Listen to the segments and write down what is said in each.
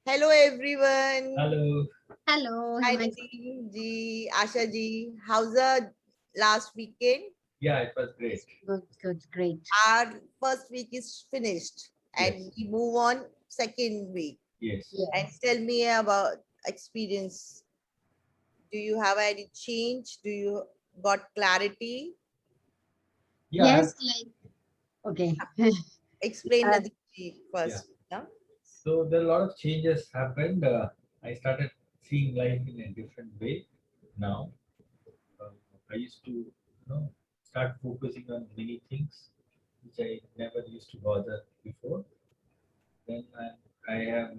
Hello everyone. Hello. Hello, Hi Hema. Nadeem ji, Asha ji. How's the last weekend? Yeah, it was great. Good, great. Our first week is finished and Yes. we move on second week. Yes. And Yes. tell me about experience. Do you have any change? Do you got clarity? Yeah. Yes, like, okay. Explain Uh, Nadeem ji Yeah. first. Yeah? So there are a lot of changes happened. I started seeing life in a different way now. Uh, I used to, start focusing on many things which I never used to bother before. Then I have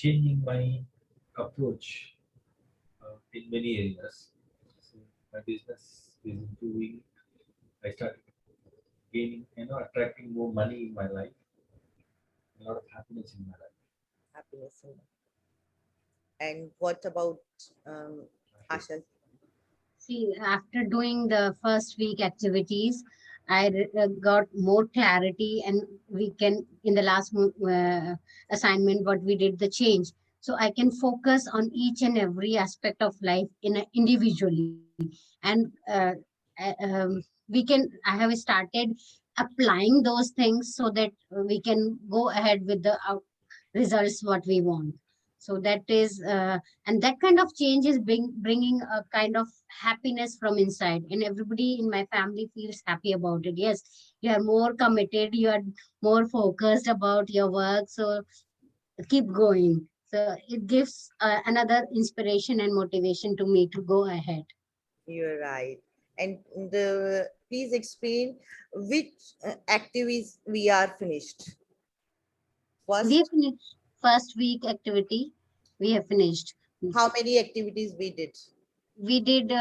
changing my approach in many areas. So my business is improving. I started gaining, attracting more money in my life, a lot of happiness in my life. Happiness. And what about Asha? See, after doing the first week activities, I got more clarity, and we can, in the last assignment, what we did, the change. So I can focus on each and every aspect of life in individually, and we can. I have started applying those things so that we can go ahead with the results what we want. So that is and that kind of change is bringing a kind of happiness from inside, and everybody in my family feels happy about it. Yes, you are more committed, you are more focused about your work, so keep going. So it gives another inspiration and motivation to me to go ahead. You're right. And please explain which activities we are finished. We have First, finished first week activity. We have finished. how many activities we did? We did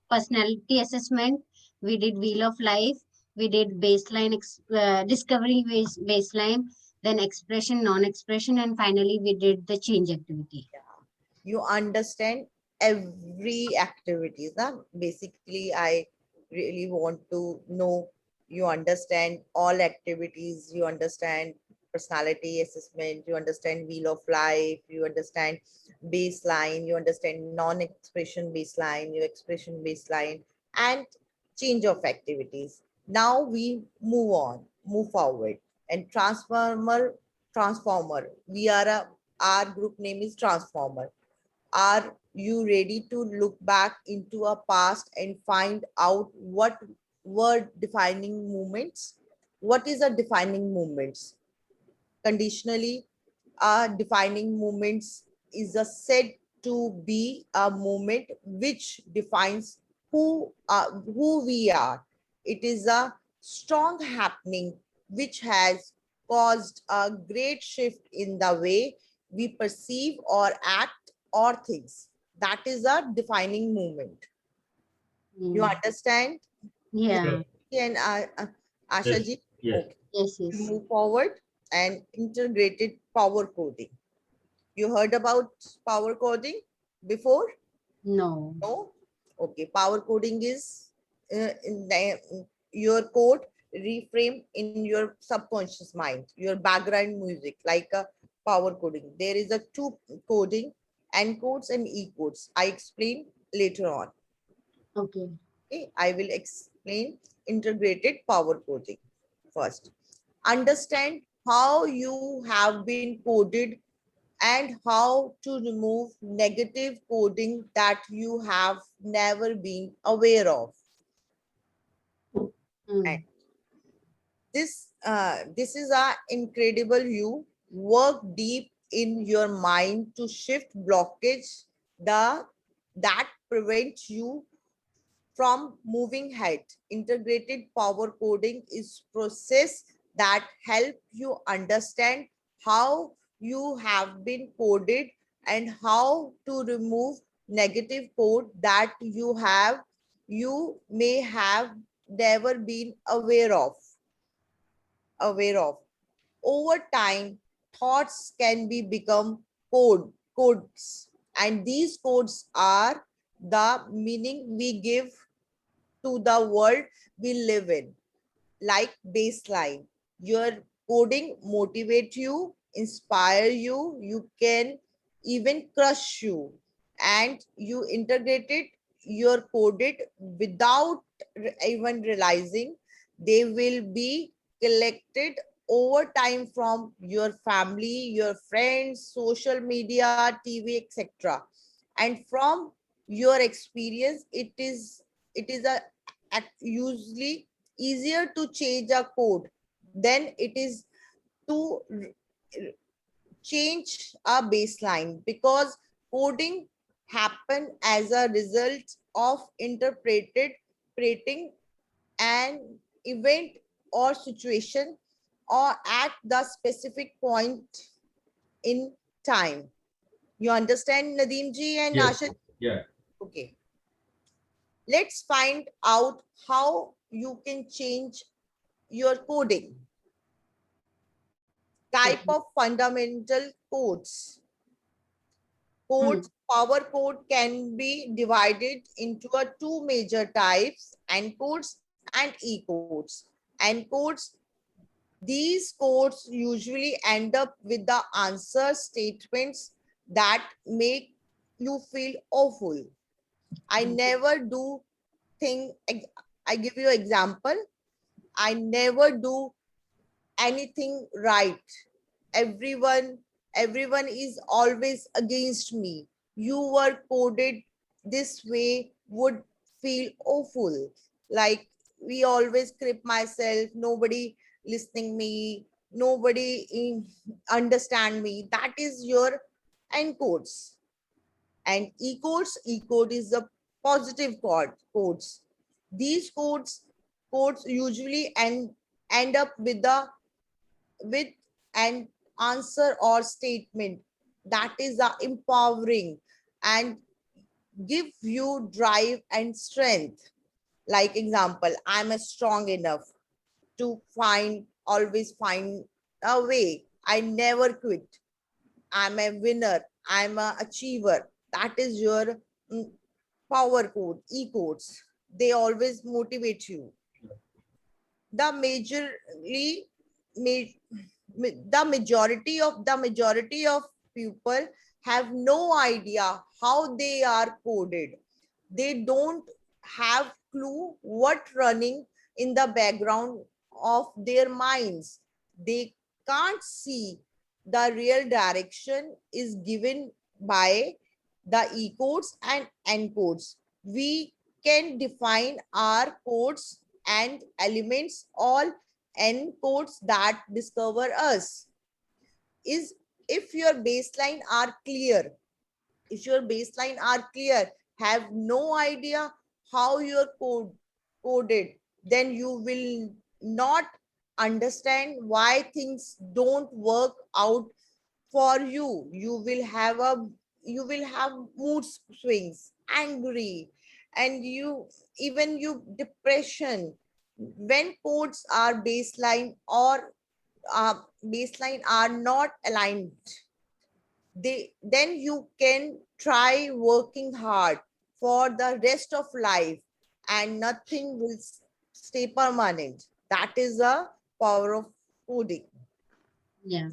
personality assessment, we did wheel of life, we did discovery baseline, then expression, non-expression, and finally we did the change activity. You understand every activities. Huh? Basically, I really want to know you understand all activities, you understand personality assessment, you understand wheel of life, you understand baseline, you understand non-expression baseline, your expression baseline, and change of activities. Now we move forward. And transformer. We are our group name is Transformer. Are you ready to look back into a past and find out what were defining moments? What is a defining moments? Conditionally, defining moments is a said to be a moment which defines who we are. It is a strong happening which has caused a great shift in the way we perceive or act or things. That is a defining moment. You Mm. understand? Yeah. Sure. And Asha Yes. ji, Yes. okay. Yes, We yes. move forward and integrated power coding. You heard about power coding before? No. No? Okay. Power coding is your code reframe in your subconscious mind, your background music, like a power coding. There is a two coding, encodes and e-codes. I explain later on. Okay. Okay, I will explain integrated power coding first. Understand how you have been coded and how to remove negative coding that you have never been aware of. And Mm. this is a incredible you work deep in your mind to shift blockage the that prevents you from moving ahead. Integrated power coding is process that help you understand how you have been coded and how to remove negative code that you may have never been aware of. Over time, thoughts can be become codes, and these codes are the meaning we give to the world we live in. Like baseline, your coding motivate you, inspire you, you can even crush you. And you integrate it, you're coded without even realizing. They will be collected over time from your family, your friends, social media, TV, etc. And from your experience, it is usually easier to change a code than it is to change a baseline, because coding happen as a result of interpreting an event or situation or at the specific point in time. You understand, Nadeem ji and Yes. Ashit? Yeah. Okay. Let's find out how you can change your coding. Type Okay. of fundamental codes. Hmm. Codes, power code can be divided into a two major types: encodes and ecodes. Encodes, these codes usually end up with the answer statements that make you feel awful. I never do thing. I give you example. I never do anything right. Everyone, everyone is always against me. You were coded this way would feel awful. Like we always script myself, nobody listening me, nobody understand me. That is your encodes. And e-code is the positive codes. These codes usually end up with an answer or statement that is empowering and give you drive and strength. Like example, I'm a strong enough to always find a way. I never quit. I'm a winner. I'm a achiever. That is your mm, power code, e-codes. They always motivate you. The majorly the majority of people have no idea how they are coded. They don't have clue what running in the background of their minds. They can't see the real direction is given by the e-codes and encodes. We can define our codes and elements, all encodes that discover us. Is if your baseline are clear, if your baseline are clear, have no idea how your coded, then you will not understand why things don't work out for you. You will have mood swings, angry, and you depression when codes are uh, baseline are not aligned. Then you can try working hard for the rest of life and nothing will stay permanent. That is the power of coding. Yeah.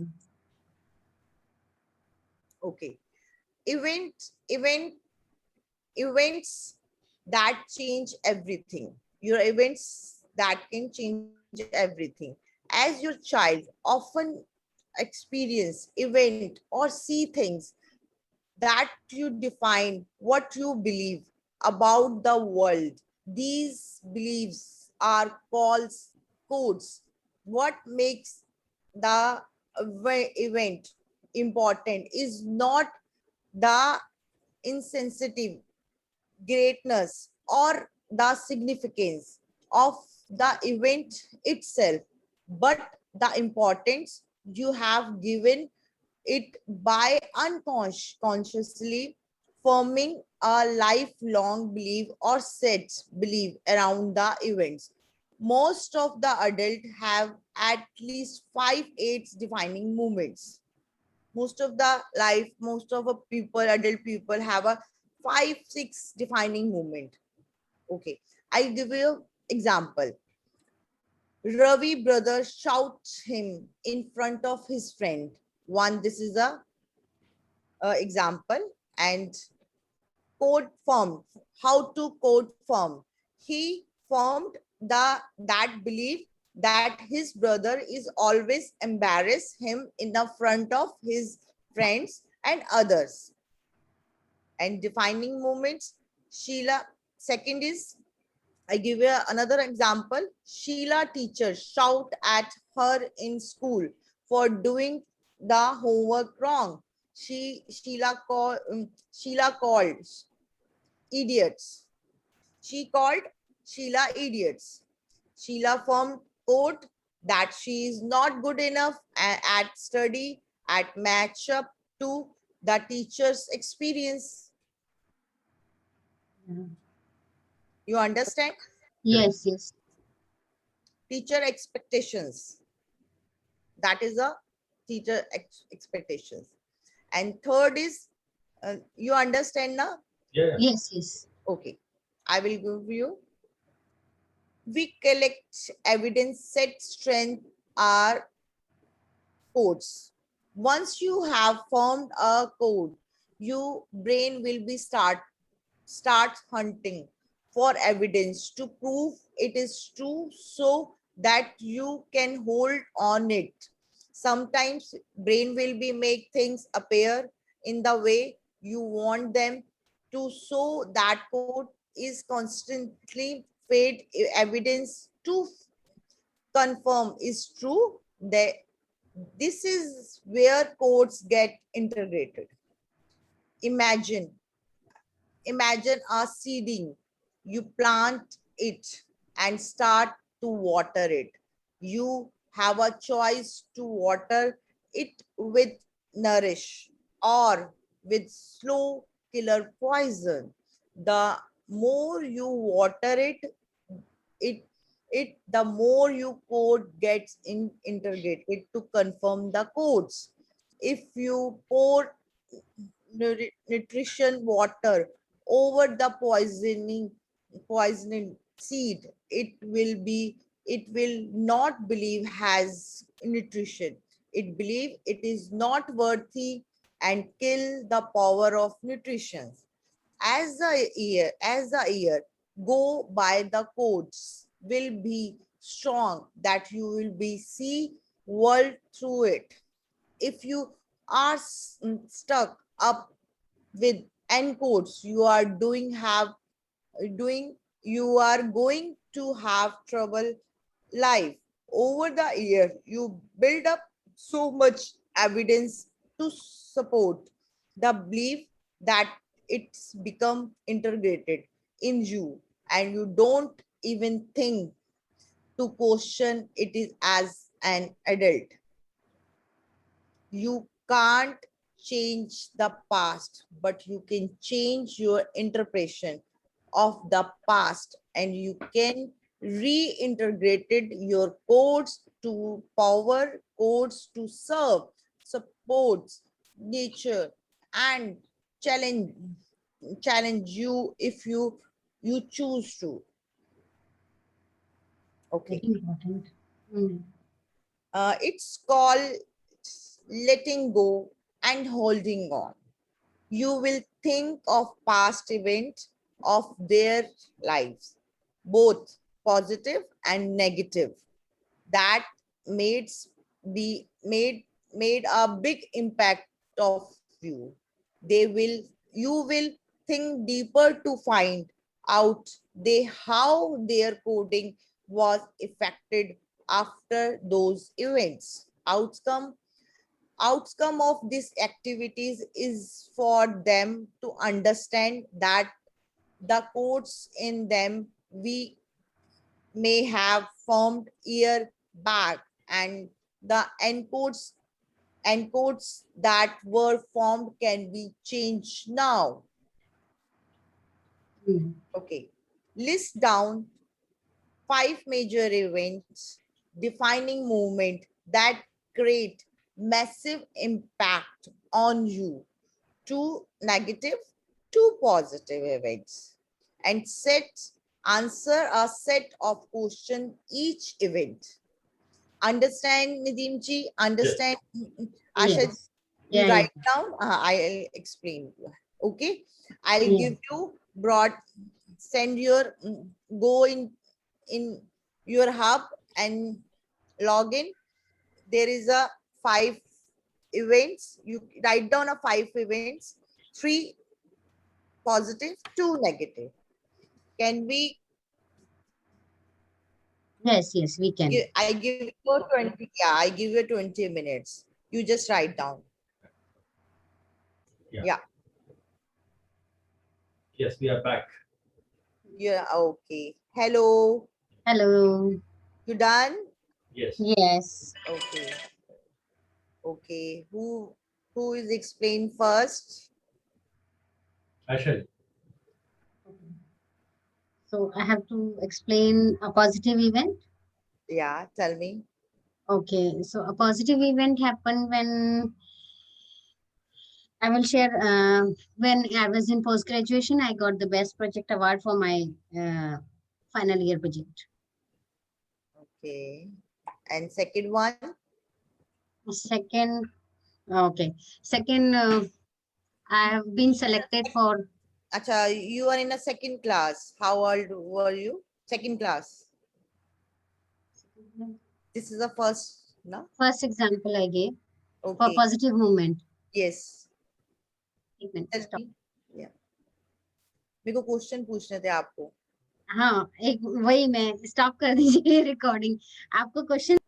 Okay. Event event events that change everything. Your events that can change everything. As your child often experience event or see things that you define what you believe about the world. These beliefs are called codes. What makes the event important is not the insensitive greatness or the significance of the event itself, but the importance you have given it by unconsciously forming a lifelong belief or set belief around the events. Most of the adults have at least 5 8 defining moments. Most of a adult people have a 5 6 defining moment. Okay, I give you example. Ravi brother shouts him in front of his friend. One, this is a example. And code formed. How to code form? He formed that belief that his brother is always embarrass him in the front of his friends and others. And defining moments, Sheila. Second is, I give you another example. Sheila teacher shout at her in school for doing the homework wrong. Sheila called idiots. She called Sheila idiots. Sheila formed quote that she is not good enough at study, at match up to the teacher's experience. Yeah. You understand? Correct. Yes, yes. Teacher expectations. That is a teacher expectations. And third is, you understand now? Yeah, yeah. Yes, yes. Okay. I will give you. We collect evidence, set strength are codes. Once you have formed a code, your brain will be start hunting for evidence to prove it is true so that you can hold on it. Sometimes brain will be make things appear in the way you want them to, so that code is constantly fed evidence to confirm is true. That this is where codes get integrated. Imagine Imagine a seeding. You plant it and start to water it. You have a choice to water it with nourish or with slow killer poison. The more you water it, the more you code gets integrated to confirm the codes. If you pour nutrition water over the poisoning seed, it will not believe has nutrition. It believe it is not worthy and kill the power of nutrition. As the year go by, the codes will be strong that you will be see world through it. If you are stuck up with encodes, doing you are going to have trouble life. Over the year you build up so much evidence to support the belief that it's become integrated in you, and you don't even think to question it is as an adult. You can't change the past, but you can change your interpretation of the past, and you can reintegrated your codes to power codes to serve, supports nature, and challenge challenge you if you choose to. Very Okay. important. Mm. It's called letting go and holding on. You will think of past events of their lives, both positive and negative, that made be made a big impact of you. They will You will think deeper to find out they how their coding was affected after those events. Outcome of these activities is for them to understand that the codes in them we may have formed year back, and the encodes that were formed can be changed now. Mm. Okay. List down 5 major events defining movement that create massive impact on you. Two negative, two positive events, and answer a set of question each event. Understand, Nadeem ji? Understand? Asha, Yes. you Yeah, yeah, write down. I'll explain. Okay. I'll yeah. give you broad. Send your go in your hub and log in. There is a 5 events. You write down a 5 events. 3 positive, 2 negative. Can we? Yes, yes, we can. I give you 20. Yeah, I give you 20 minutes. You just write down. Yeah. Yeah. Yes, we are back. Yeah. Okay. Hello. Hello. You done? Yes. Yes. Okay. Okay. Who is explain first? Ashal. So I have to explain a positive event. Yeah. Tell me. Okay, so a positive event happened when I will share. When I was in post graduation, I got the best project award for my uh, final year project. Okay. And second one. Second, okay, second, I have been selected for Acha, you are in a second class. How old were you? Second class. This is the first, no? first example I gave for Okay. positive movement. Yes. एक minute, Tell stop. me. Yeah. मेरे को question पूछने थे आपको. हाँ, एक वही मैं स्टॉप कर दीजिए रिकॉर्डिंग. आपको question.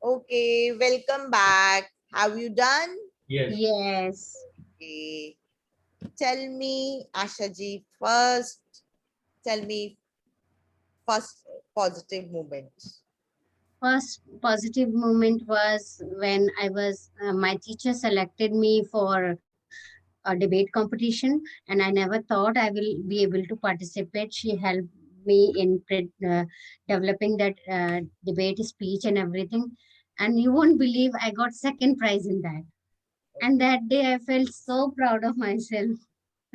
Okay. Welcome back. Have you done? Yes. Yes. Okay. Tell me, Asha ji, first. Tell me first positive moment. First positive moment was when I was my teacher selected me for a debate competition, and I never thought I will be able to participate. She helped me in developing that debate speech and everything. And you won't believe I got second prize in that. And that day I felt so proud of myself.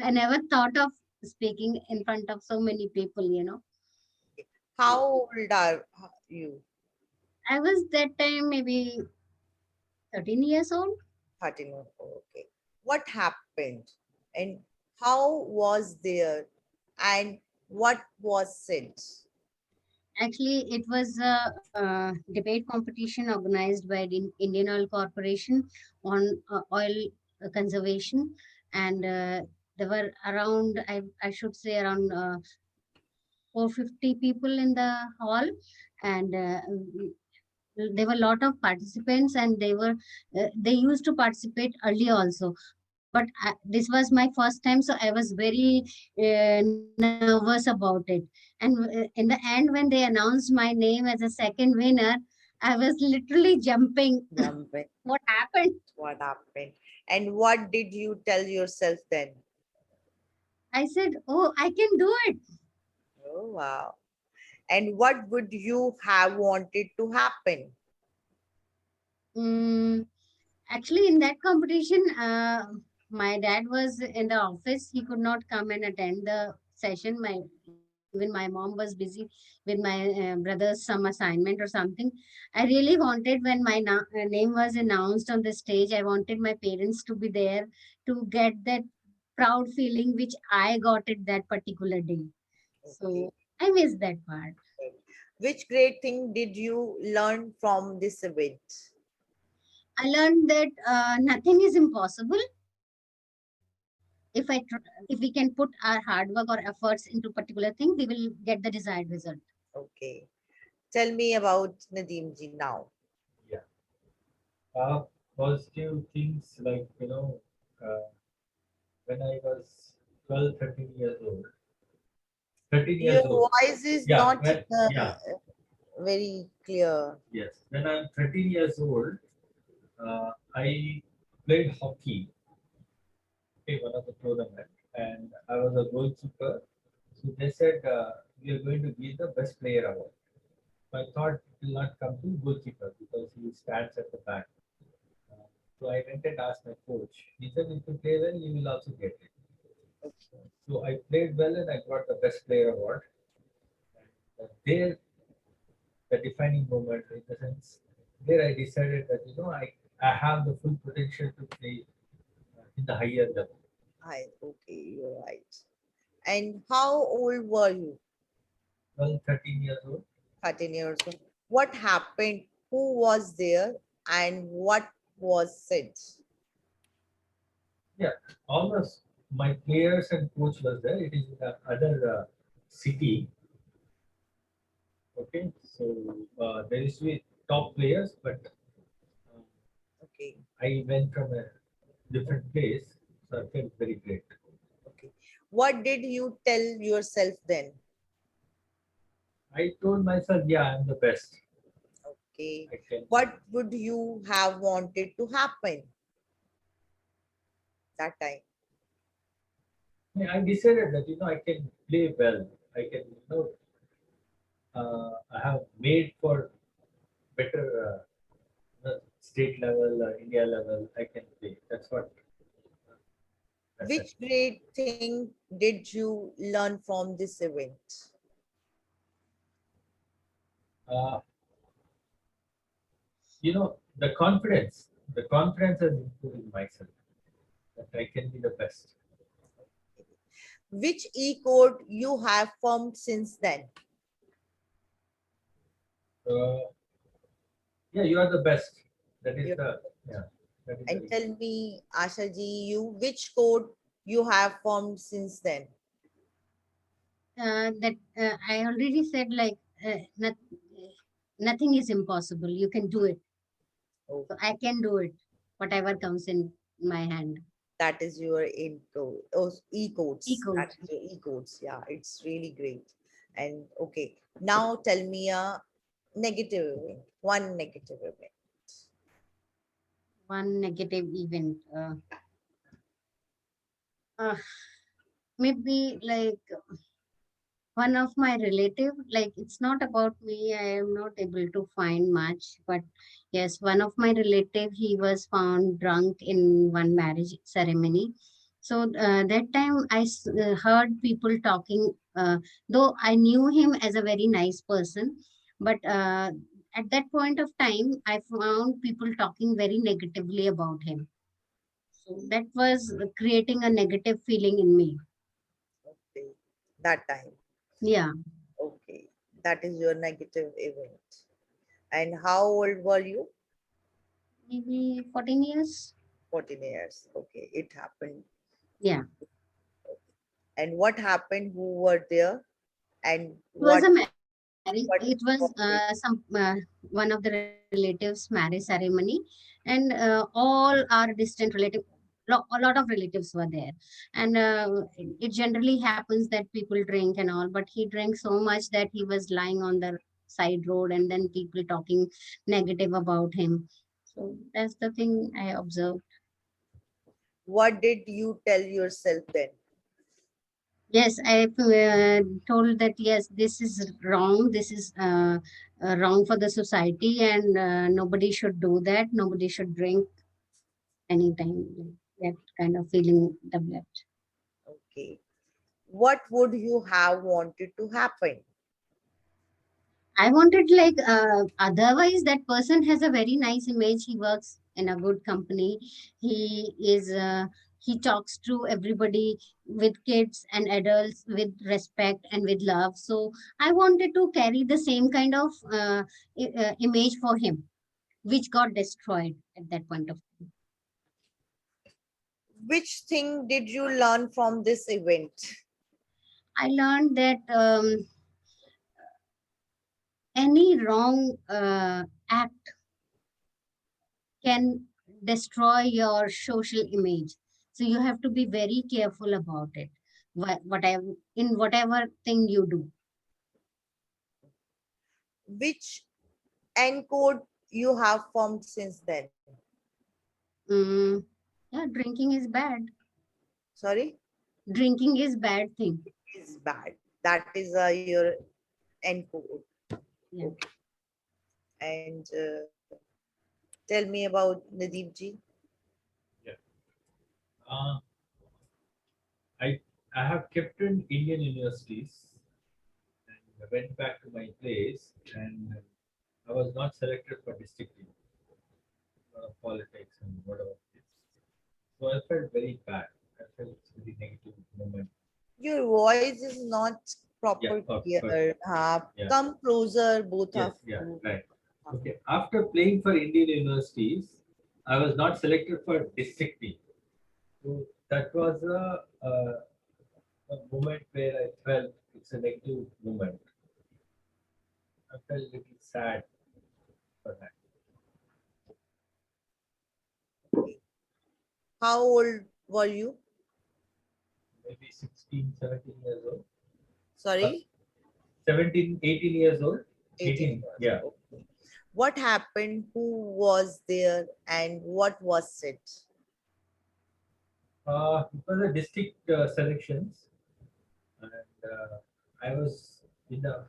I never thought of speaking in front of so many people. How old are you? I was that time maybe 13 years old. 13. Okay. What happened? And how was there? And what was said? Actually, it was a debate competition organized by the Indian Oil Corporation on oil conservation, and there were around, I should say, around 450 people in the hall, and there were a lot of participants, and they used to participate earlier also. But this was my first time, so I was very nervous about it. And in the end, when they announced my name as a second winner, I was literally jumping. Jumping. What happened? What happened? And what did you tell yourself then? I said, "Oh, I can do it." Oh, wow. And what would you have wanted to happen? Mm, actually, in that competition, my dad was in the office. He could not come and attend the session. Even my mom was busy with my brother's some assignment or something. I really wanted when my name was announced on the stage. I wanted my parents to be there to get that proud feeling which I got it that particular day. Okay. So I missed that part. Which great thing did you learn from this event? I learned that nothing is impossible if we can put our hard work or efforts into particular thing, we will get the desired result. Okay. Tell me about Nadeem ji now. Yeah. Positive things like, when I was 12, 13 years old. 13 Your years old. voice is Yeah. not Yeah. very clear. Yes. When I'm 13 years old, I played hockey in one of the tournament, and I was a goalkeeper. So they said we are going to give the best player award. So I thought it will not come to goalkeeper because he stands at the back. Uh, so I went and asked my coach. He said, if you play well, you will also get it. So I played well and I got the best player award. And there the defining moment in the sense there I decided that I have the full potential to play in the higher level. Okay, you're right. And how old were you? Well, 13 years old. 13 years old. What happened? Who was there? And what was said? Yeah, almost my players and coach was there. It is in the other city. Okay, so there is with top players, but uh, Okay, I went from a different place, so I felt very great. okay. What did you tell yourself then? I told myself, yeah, I'm the best. Okay. I can. What would you have wanted to happen that time? I decided that I can play well. I can I have made for better state level, India level. I can play. That's what I said. Which great thing did you learn from this event? Uh, the confidence has improved in myself that I can be the best. Which e-code you have formed since then? Uh, yeah, you are the best. That is You- the yeah. That is the And reason. tell me, Asha ji, you which code you have formed since then? That I already said, like, nothing is impossible. You can do it. Oh, So I can do it. Whatever comes in my hand. that is your in code. Oh, e-codes. That E-code. is your e-codes. Yeah, it's really great. And okay, now tell me a negative event. One negative event. One negative event. Uh, Maybe like one of my relative, like, it's not about me, I am not able to find much, but yes, one of my relative, he was found drunk in one marriage ceremony. So that time heard people talking, though I knew him as a very nice person, but at that point of time I found people talking very negatively about him. So that was creating a negative feeling in me. Okay, that time. Yeah. Okay, that is your negative event. And how old were you? Maybe 14 years. 14 years. Okay, it happened. Yeah. And what happened? Who were there? And It was what a marriage. It what was was it? one of the relatives' marriage ceremony, and all our distant relative, a lot of relatives were there, and it generally happens that people drink and all, but he drank so much that he was lying on the side road, and then people talking negative about him. So that's the thing I observed. What did you tell yourself then? Yes, I told that yes, this is wrong. This is wrong for the society, and nobody should do that. Nobody should drink anytime. Like that kind of feeling developed. Okay. What would you have wanted to happen? I wanted, like, otherwise that person has a very nice image. He works in a good company. He is he talks to everybody, with kids and adults, with respect and with love. So I wanted to carry the same kind of image for him, which got destroyed at that point of time. Which thing did you learn from this event? I learned that any wrong act can destroy your social image. So you have to be very careful about it. Whatever, in whatever thing you do. Which encode you have formed since then? Mm, yeah, drinking is bad. Sorry? Drinking is bad thing. Is bad. That is your encode. Yeah. Okay. And tell me about Nadeep ji. Yeah. Uh, I I have kept in Indian universities and I went back to my place and I was not selected for district team, politics and whatever it is. So I felt very bad. I felt it's very negative moment. Your voice is not Yeah, proper okay, clear. yeah. Come closer, both Yes, of yeah, you. right. Okay. After playing for Indian universities, I was not selected for district team. So that was a moment where I felt it's a negative moment. I felt a little sad for that. How old were you? Maybe 16, 17 years old. Sorry, 17, 18 years old. 18 18, years. yeah. Okay. What happened? Who was there and what was it? It was a district selections, and I was in a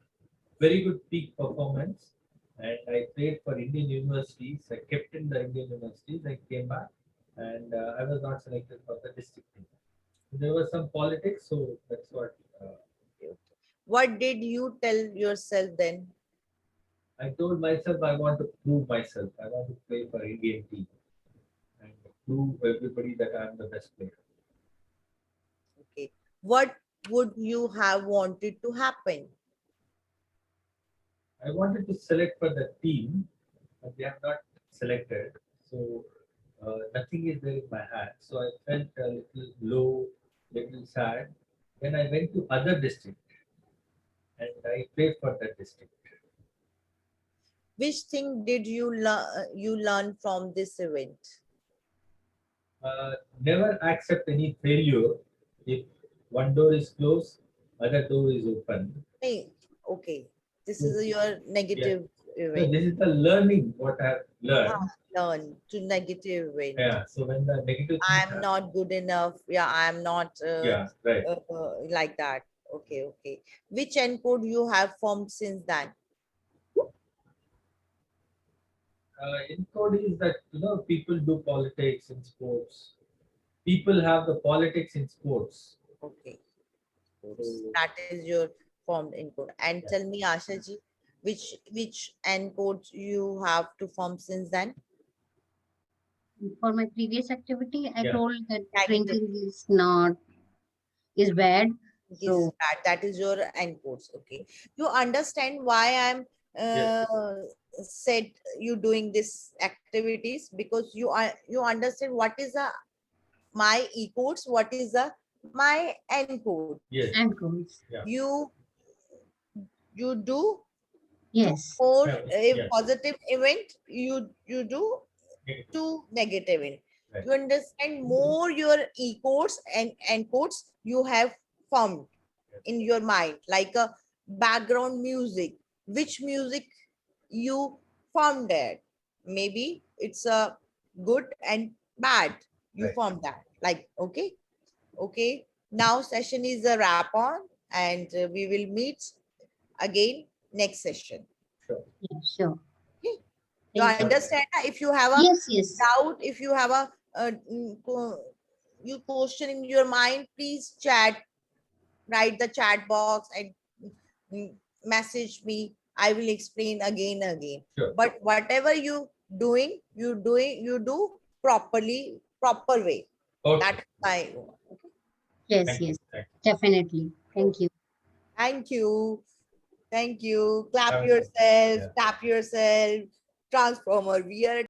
very good peak performance, and I played for Indian universities. I kept in the Indian universities. I came back, and I was not selected for the district team. There was some politics, so that's what What did you tell yourself then? I told myself. I want to prove myself. I want to play for Indian team and prove everybody that I'm the best player. Okay. What would you have wanted to happen? I wanted to select for the team, but they have not selected. So nothing is there in my hand. So I felt a little low, little sad. Then I went to other district and I played for that district. Which thing did you learn from this event? Never accept any failure. If one door is closed, other door is open. Hey, okay. This So, is your yeah. negative So event. this is the learning what I have Ah, learned. learn to negative event. Yeah. So when the negative things I'm happen, not good enough. Yeah, I'm not yeah, right. like that. Okay, okay. Which encode you have formed since then? Encode is that people do politics in sports. People have the politics in sports. Okay, So that is your formed encode. And yeah, tell me, Asha ji, which encodes you have to form since then? For my previous activity, I yeah, told that Negative drinking is bad. is So bad. That is your encodes. Okay, you understand why I'm yes, said you doing this activities because you understand what is the my e codes, what is the my encode. yes, and goals. yeah, You you do two Yes. more yeah, a yeah. positive event, you do Negative, two negative event. right, You understand more your e codes and codes you have formed yes, in your mind like a background music, which music you formed there. Maybe it's a good and bad, you right, form that like. Okay, okay, now session is a wrap on, and we will meet again next session. sure. Yeah, sure. Okay, you Thank you. understand? If you have a Yes, yes. doubt, if you have a you question in your mind, please chat, write the chat box and mm, message me. I will explain again. Sure. But whatever you do properly, proper way. Okay. That's my. Yes, Thank you. yes. Thank Definitely. you. Okay. Thank you. Thank you. Thank you. Clap Have a nice day. yourself, Yeah. tap yourself. Transformer. We are